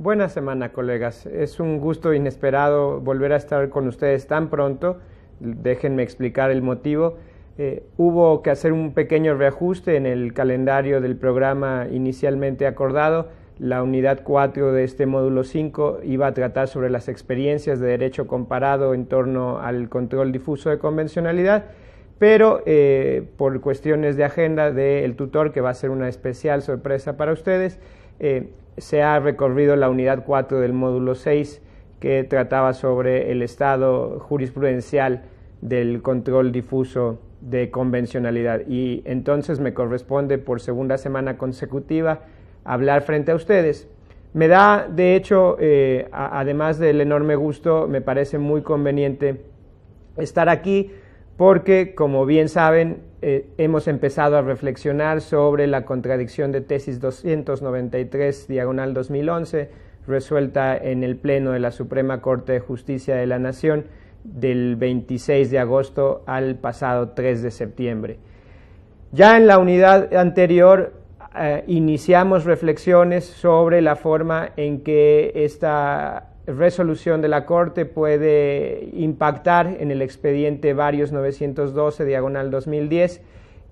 Buena semana, colegas. Es un gusto inesperado volver a estar con ustedes tan pronto. Déjenme explicar el motivo. Hubo que hacer un pequeño reajuste en el calendario del programa inicialmente acordado. La unidad 4 de este módulo 5 iba a tratar sobre las experiencias de derecho comparado en torno al control difuso de convencionalidad, pero por cuestiones de agenda del tutor, que va a ser una especial sorpresa para ustedes, se ha recorrido la unidad 4 del módulo 6, que trataba sobre el estado jurisprudencial del control difuso de convencionalidad, y entonces me corresponde por segunda semana consecutiva hablar frente a ustedes. Me da, de hecho, además del enorme gusto, me parece muy conveniente estar aquí porque, como bien saben, hemos empezado a reflexionar sobre la contradicción de tesis 293/2011, resuelta en el Pleno de la Suprema Corte de Justicia de la Nación del 26 de agosto al pasado 3 de septiembre. Ya en la unidad anterior iniciamos reflexiones sobre la forma en que esta resolución de la Corte puede impactar en el expediente varios 912/2010.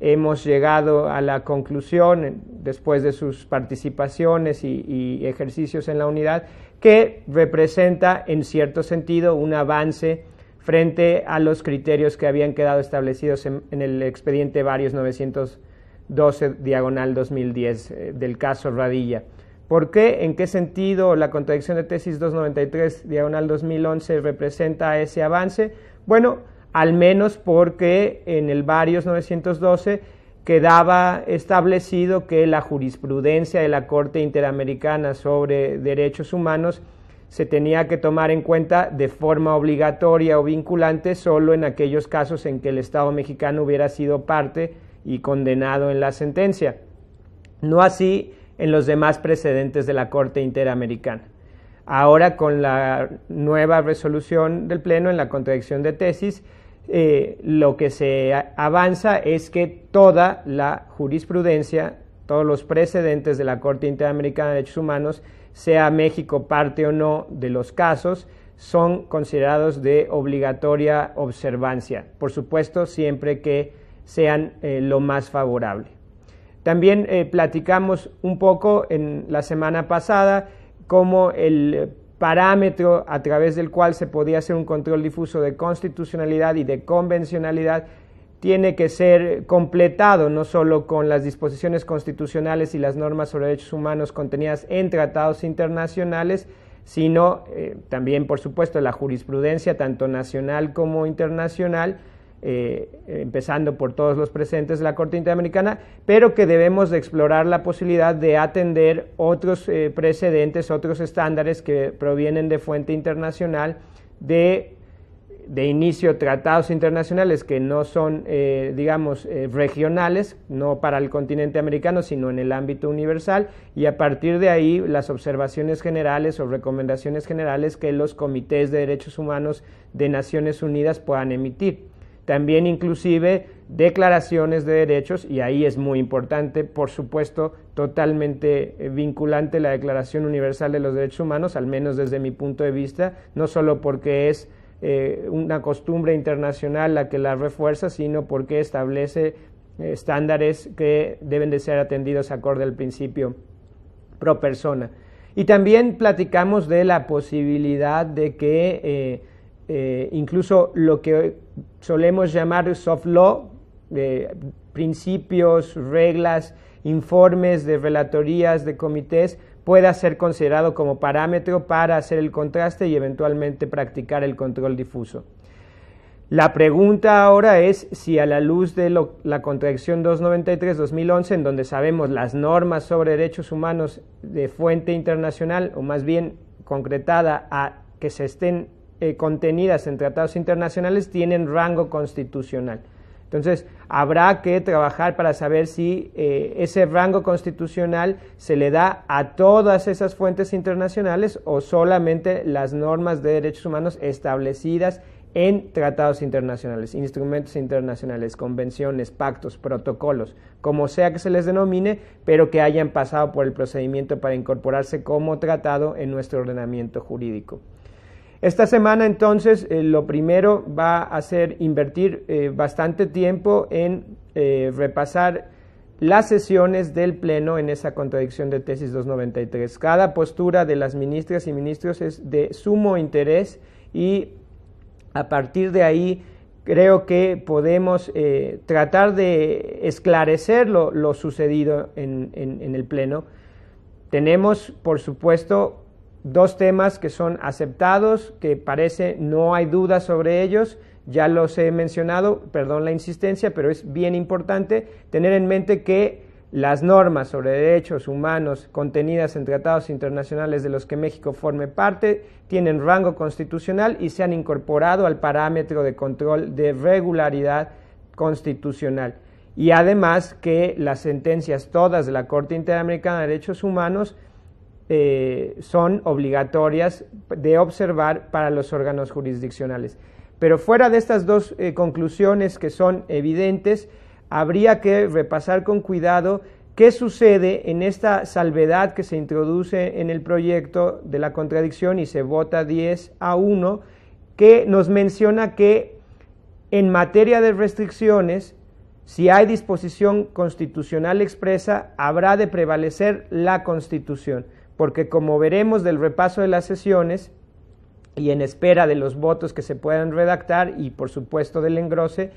Hemos llegado a la conclusión, después de sus participaciones y ejercicios en la unidad, que representa en cierto sentido un avance frente a los criterios que habían quedado establecidos en el expediente varios 912/2010 del caso Radilla. ¿Por qué? ¿En qué sentido la contradicción de tesis 293/2011 representa ese avance? Bueno, al menos porque en el varios 912 quedaba establecido que la jurisprudencia de la Corte Interamericana sobre Derechos Humanos se tenía que tomar en cuenta de forma obligatoria o vinculante solo en aquellos casos en que el Estado mexicano hubiera sido parte y condenado en la sentencia, no así en los demás precedentes de la Corte Interamericana. Ahora, con la nueva resolución del Pleno en la contradicción de tesis, lo que se avanza es que toda la jurisprudencia, todos los precedentes de la Corte Interamericana de Derechos Humanos, sea México parte o no de los casos, son considerados de obligatoria observancia, por supuesto siempre que sean lo más favorable. También platicamos un poco en la semana pasada cómo el parámetro a través del cual se podía hacer un control difuso de constitucionalidad y de convencionalidad tiene que ser completado no solo con las disposiciones constitucionales y las normas sobre derechos humanos contenidas en tratados internacionales, sino también, por supuesto, la jurisprudencia tanto nacional como internacional, empezando por todos los presentes de la Corte Interamericana, pero que debemos de explorar la posibilidad de atender otros precedentes, otros estándares que provienen de fuente internacional, de inicio tratados internacionales que no son, regionales, no para el continente americano, sino en el ámbito universal, y a partir de ahí las observaciones generales o recomendaciones generales que los comités de derechos humanos de Naciones Unidas puedan emitir. También inclusive declaraciones de derechos, y ahí es muy importante, por supuesto, totalmente vinculante la Declaración Universal de los Derechos Humanos, al menos desde mi punto de vista, no solo porque es una costumbre internacional la que la refuerza, sino porque establece estándares que deben de ser atendidos acorde al principio pro persona. Y también platicamos de la posibilidad de que incluso lo que solemos llamar soft law, principios, reglas, informes de relatorías de comités, pueda ser considerado como parámetro para hacer el contraste y eventualmente practicar el control difuso. La pregunta ahora es si, a la luz de la contradicción 293/2011, en donde sabemos las normas sobre derechos humanos de fuente internacional, o más bien concretada a que se estén contenidas en tratados internacionales, tienen rango constitucional. Entonces, habrá que trabajar para saber si ese rango constitucional se le da a todas esas fuentes internacionales o solamente las normas de derechos humanos establecidas en tratados internacionales, instrumentos internacionales, convenciones, pactos, protocolos, como sea que se les denomine, pero que hayan pasado por el procedimiento para incorporarse como tratado en nuestro ordenamiento jurídico. Esta semana entonces lo primero va a ser invertir bastante tiempo en repasar las sesiones del Pleno en esa contradicción de tesis 293. Cada postura de las ministras y ministros es de sumo interés y a partir de ahí creo que podemos tratar de esclarecer lo sucedido en el Pleno. Tenemos, por supuesto, dos temas que son aceptados, que parece no hay duda sobre ellos, ya los he mencionado, perdón la insistencia, pero es bien importante tener en mente que las normas sobre derechos humanos contenidas en tratados internacionales de los que México forme parte tienen rango constitucional y se han incorporado al parámetro de control de regularidad constitucional. Y además que las sentencias todas de la Corte Interamericana de Derechos Humanos son obligatorias de observar para los órganos jurisdiccionales. Pero fuera de estas dos conclusiones que son evidentes, habría que repasar con cuidado qué sucede en esta salvedad que se introduce en el proyecto de la contradicción y se vota 10-1, que nos menciona que en materia de restricciones, si hay disposición constitucional expresa, habrá de prevalecer la Constitución, porque como veremos del repaso de las sesiones y en espera de los votos que se puedan redactar y por supuesto del engrose,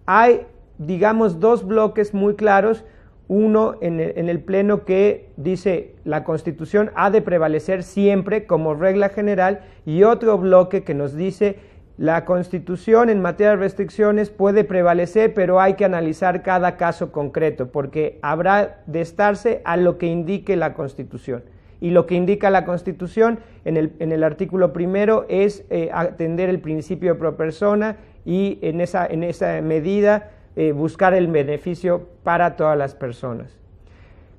hay, digamos, dos bloques muy claros, uno en el Pleno que dice la Constitución ha de prevalecer siempre como regla general y otro bloque que nos dice la Constitución en materia de restricciones puede prevalecer, pero hay que analizar cada caso concreto porque habrá de estarse a lo que indique la Constitución. Y lo que indica la Constitución en el artículo primero es atender el principio de pro persona y en esa medida buscar el beneficio para todas las personas.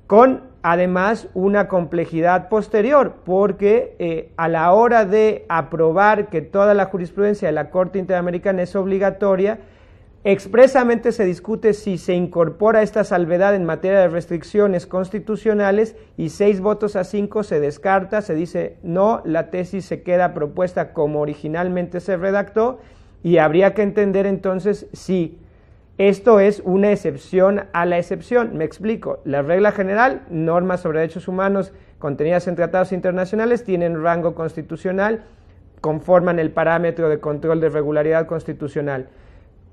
Con además una complejidad posterior, porque a la hora de aprobar que toda la jurisprudencia de la Corte Interamericana es obligatoria, expresamente se discute si se incorpora esta salvedad en materia de restricciones constitucionales y 6-5 se descarta, se dice no, la tesis se queda propuesta como originalmente se redactó y habría que entender entonces si esto es una excepción a la excepción. Me explico, la regla general, normas sobre derechos humanos contenidas en tratados internacionales tienen rango constitucional, conforman el parámetro de control de regularidad constitucional,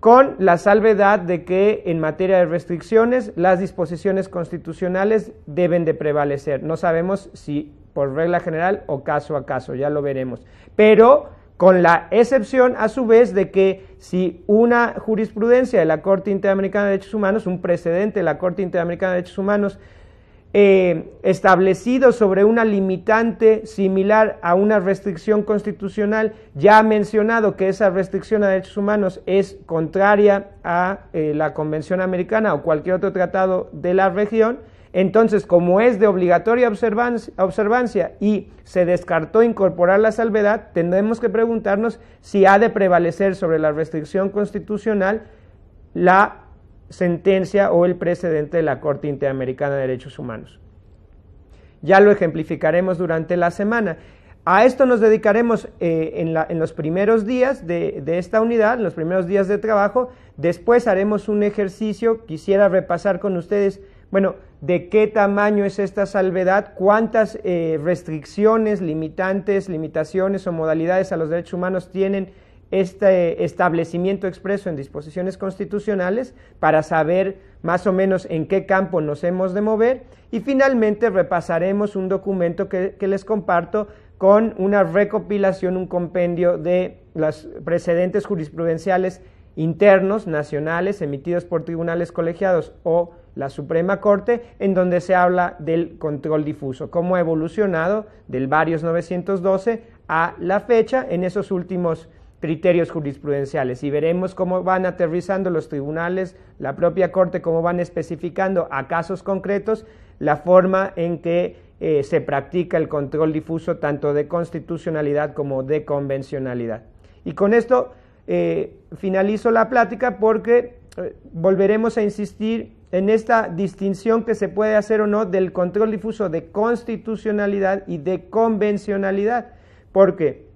con la salvedad de que en materia de restricciones las disposiciones constitucionales deben de prevalecer. No sabemos si por regla general o caso a caso, ya lo veremos. Pero con la excepción a su vez de que si una jurisprudencia de la Corte Interamericana de Derechos Humanos, un precedente de la Corte Interamericana de Derechos Humanos, establecido sobre una limitante similar a una restricción constitucional, ya ha mencionado que esa restricción a derechos humanos es contraria a la Convención Americana o cualquier otro tratado de la región, entonces como es de obligatoria observancia y se descartó incorporar la salvedad, tendremos que preguntarnos si ha de prevalecer sobre la restricción constitucional la sentencia o el precedente de la Corte Interamericana de Derechos Humanos. Ya lo ejemplificaremos durante la semana. A esto nos dedicaremos en los primeros días de esta unidad, en los primeros días de trabajo. Después haremos un ejercicio, quisiera repasar con ustedes, bueno, de qué tamaño es esta salvedad, cuántas restricciones, limitantes, limitaciones o modalidades a los derechos humanos tienen este establecimiento expreso en disposiciones constitucionales para saber más o menos en qué campo nos hemos de mover y finalmente repasaremos un documento que les comparto con una recopilación, un compendio de los precedentes jurisprudenciales internos, nacionales, emitidos por tribunales colegiados o la Suprema Corte, en donde se habla del control difuso, cómo ha evolucionado del varios 912 a la fecha en esos últimos criterios jurisprudenciales y veremos cómo van aterrizando los tribunales, la propia Corte, cómo van especificando a casos concretos la forma en que se practica el control difuso tanto de constitucionalidad como de convencionalidad. Y con esto finalizo la plática porque volveremos a insistir en esta distinción que se puede hacer o no del control difuso de constitucionalidad y de convencionalidad, porque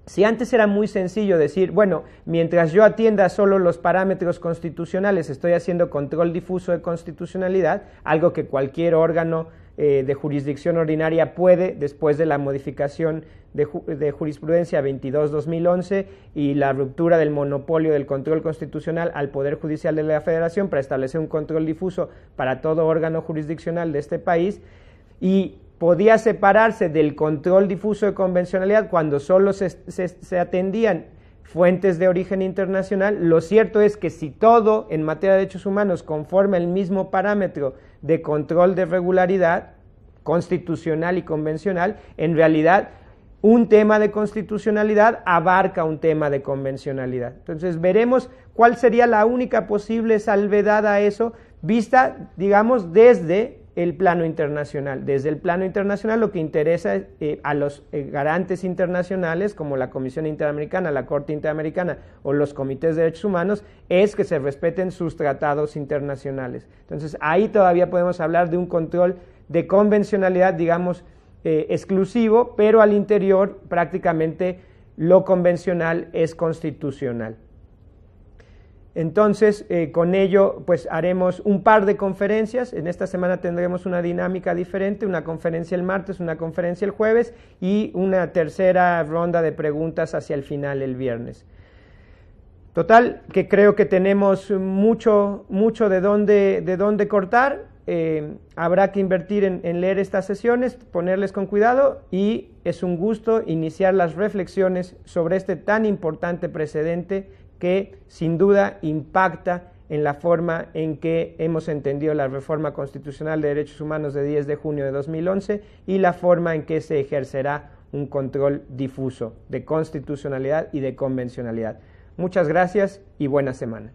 si antes era muy sencillo decir, bueno, mientras yo atienda solo los parámetros constitucionales, estoy haciendo control difuso de constitucionalidad, algo que cualquier órgano de jurisdicción ordinaria puede, después de la modificación de jurisprudencia 22-2011 y la ruptura del monopolio del control constitucional al Poder Judicial de la Federación para establecer un control difuso para todo órgano jurisdiccional de este país, y podía separarse del control difuso de convencionalidad cuando solo se atendían fuentes de origen internacional. Lo cierto es que si todo en materia de derechos humanos conforma el mismo parámetro de control de regularidad constitucional y convencional, en realidad un tema de constitucionalidad abarca un tema de convencionalidad. Entonces veremos cuál sería la única posible salvedad a eso, vista, digamos, desde el plano internacional. Desde el plano internacional lo que interesa a los garantes internacionales como la Comisión Interamericana, la Corte Interamericana o los comités de derechos humanos es que se respeten sus tratados internacionales. Entonces ahí todavía podemos hablar de un control de convencionalidad, digamos, exclusivo, pero al interior prácticamente lo convencional es constitucional. Entonces, con ello, pues haremos un par de conferencias. En esta semana tendremos una dinámica diferente, una conferencia el martes, una conferencia el jueves y una tercera ronda de preguntas hacia el final el viernes. Total, que creo que tenemos mucho de dónde cortar. Habrá que invertir en leer estas sesiones, ponerles con cuidado, y es un gusto iniciar las reflexiones sobre este tan importante precedente que sin duda impacta en la forma en que hemos entendido la reforma constitucional de derechos humanos de 10 de junio de 2011 y la forma en que se ejercerá un control difuso de constitucionalidad y de convencionalidad. Muchas gracias y buena semana.